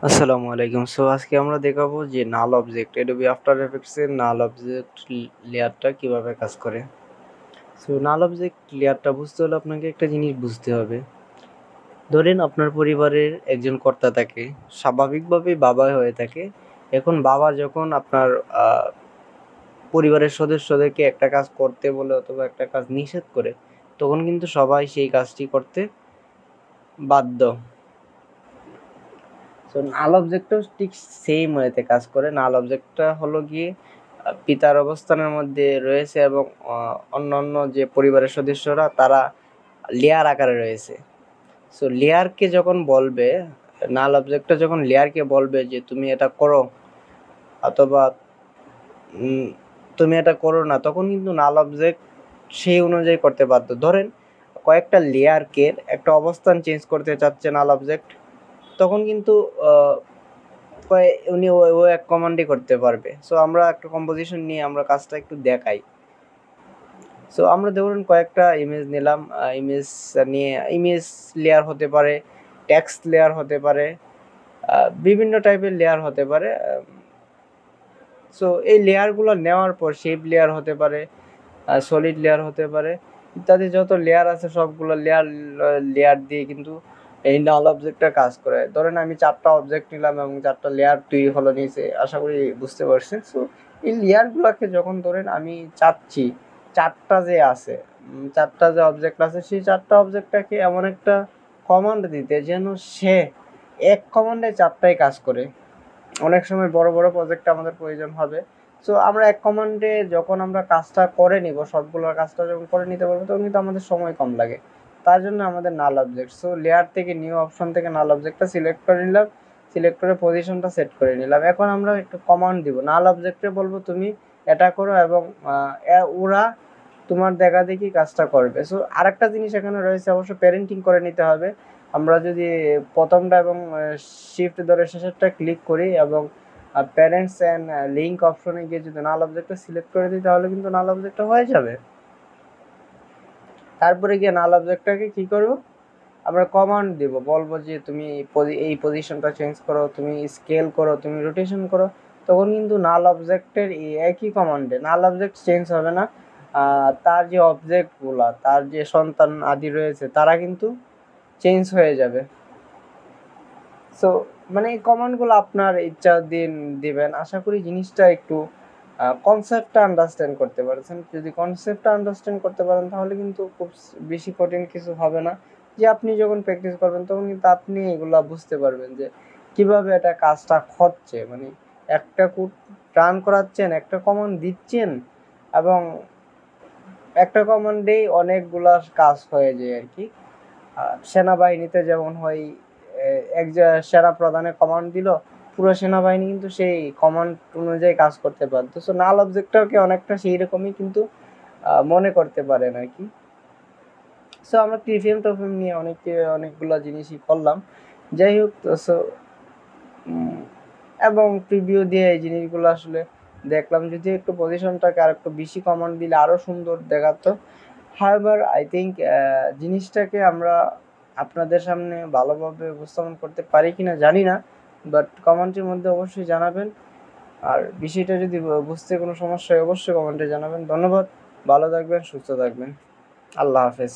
আসসালামু আলাইকুম। আজকে আমরা দেখাবো যে নাল অবজেক্ট Adobe After Effects এর নাল অবজেক্ট লেয়ারটা কিভাবে কাজ করে। নাল অবজেক্ট লেয়ারটা বুঝতে হলে আপনাকে একটা জিনিস বুঝতে হবে। ধরেন আপনার পরিবারের একজন কর্তা থাকে, স্বাভাবিকভাবেই বাবা হয়ে থাকে। এখন বাবা যখন আপনার পরিবারের সদস্যদেরকে একটা কাজ করতে বলে অথবা একটা কাজ নিষেধ করে, তখন কিন্তু সবাই সেই কাজটি করতে বাধ্য। নাল অবজেক্টটাও ঠিক সেম ওয়েতে কাজ করে। নাল অবজেক্টটা হলো গিয়ে পিতার অবস্থানের মধ্যে রয়েছে এবং অন্যান্য যে পরিবারের সদস্যরা তারা লেয়ার আকারে রয়েছে। লেয়ারকে যখন বলবে, নাল অবজেক্টটা যখন লেয়ারকে বলবে যে তুমি এটা করো অথবা তুমি এটা করো না, তখন কিন্তু নাল অবজেক্ট সেই অনুযায়ী করতে বাধ্য। ধরেন কয়েকটা লেয়ারকে একটা অবস্থান চেঞ্জ করতে চাচ্ছে নাল অবজেক্ট, তখন কিন্তু উনি ও এক কমান্ডই করতে পারবে। আমরা একটা কম্পোজিশন নিয়ে আমরা কাজটা একটু দেখাই। আমরা ধরুন কয়েকটা ইমেজ নিলাম, ইমেজ নিয়ে ইমেজ লেয়ার হতে পারে, টেক্সট লেয়ার হতে পারে, বিভিন্ন টাইপের লেয়ার হতে পারে। এই লেয়ারগুলো নেওয়ার পর শেপ লেয়ার হতে পারে, সলিড লেয়ার হতে পারে, ইত্যাদি যত লেয়ার আছে সবগুলো লেয়ার দিয়ে কিন্তু এই নাল অবজেক্টটা কাজ করে। ধরেন আমি 4টা অবজেক্ট নিলাম এবং 4টা লেয়ার তৈরি হলো নিচে, আশা করি বুঝতে পারছেন। এই লেয়ারগুলোকে যখন ধরেন আমি চাচ্ছি 4টা যে আছে, 4টা যে অবজেক্ট আছে, সেই 4টা অবজেক্টটাকে এমন একটা কমান্ড দিতে যেন সে এক কমান্ডে 4টাই কাজ করে। অনেক সময় বড় বড় প্রজেক্টে আমাদের প্রয়োজন হবে। আমরা এক কমান্ডে যখন আমরা কাজটা করে নিব, সবগুলোর কাজটা যখন করে নিতে পারবো, তখন কিন্তু আমাদের সময় কম লাগে। তার জন্য আমাদের নাল অবজেক্ট। লেয়ার থেকে নিউ অপশন থেকে নাল অবজেক্টটা সিলেক্ট করে নিলাম, সিলেক্ট করে পজিশনটা সেট করে নিলাম। এখন আমরা একটা কমান্ড দিব, নাল অবজেক্টে বলবো তুমি এটা করো এবং ওরা তোমার দেখা দেখি কাজটা করবে। আরেকটা জিনিস এখানে রয়েছে, অবশ্য প্যারেন্টিং করে নিতে হবে। আমরা যদি প্রথমটা এবং শিফট ধরে শেষেরটা ক্লিক করি এবং প্যারেন্টস অ্যান্ড লিঙ্ক অপশনে গিয়ে যদি নাল অবজেক্টটা সিলেক্ট করে দিই, তাহলে কিন্তু নাল অবজেক্টটা হয়ে যাবে। তারপরে গিয়ে নাল অবজেক্টটাকে কি করব, আমরা কমান্ড দেব, বলবো যে তুমি এই পজিশনটা চেঞ্জ করো, তুমি স্কেল করো, তুমি রোটেশন করো। তখন কিন্তু নাল অবজেক্টের একই কমান্ডে নাল অবজেক্ট চেঞ্জ হবে না, তার যে অবজেক্টগুলা, তার যে সন্তান আদি রয়েছে, তারা কিন্তু চেঞ্জ হয়ে যাবে। মানে এই কমান্ডগুলো আপনার ইচ্ছা দিবেন। আশা করি জিনিসটা একটু কনসেপ্টটা আন্ডারস্ট্যান্ড করতে পারছেন। যদি কনসেপ্টটা আন্ডারস্ট্যান্ড করতে পারেন, তাহলে কিন্তু খুব বেশি কঠিন কিছু হবে না। যে আপনি যখন প্র্যাকটিস করবেন, তখন কিন্তু আপনি এগুলা বুঝতে পারবেন যে কিভাবে এটা কাজটা হচ্ছে। মানে একটা কোড রান করাচ্ছেন, একটা কমান্ড দিচ্ছেন এবং একটা কমান্ডেই অনেকগুলা কাজ হয়ে যায় আর কি। সেনাবাহিনীতে যেমন হয়, এক সেনা প্রধানের কমান্ড দিল, পুরো সেনাবাহিনী কিন্তু সেই কমান্ড অনুযায়ী কাজ করতে পারত। নাল অবজেক্টটাকে অনেকটা সেই রকমই কিন্তু মনে করতে পারেন আর কি। আমরা টিফিএম টোফিএম নিয়ে অনেকগুলো জিনিসই করলাম, যাই হোক। এবং প্রিভিউ দিয়ে এই জিনিসগুলো আসলে দেখলাম, যদি একটু পজিশনটাকে আর একটু বেশি কমান্ড দিলে আরও সুন্দর দেখাতো। হাউএভার আই থিঙ্ক জিনিসটাকে আমরা আপনাদের সামনে ভালোভাবে উপস্থাপন করতে পারি কিনা জানি না, বাট কমেন্টের মধ্যে অবশ্যই জানাবেন। আর বিষয়টা যদি বুঝতে কোনো সমস্যা হয়, অবশ্যই কমেন্টে জানাবেন। ধন্যবাদ, ভালো থাকবেন, সুস্থ থাকবেন, আল্লাহ হাফেজ।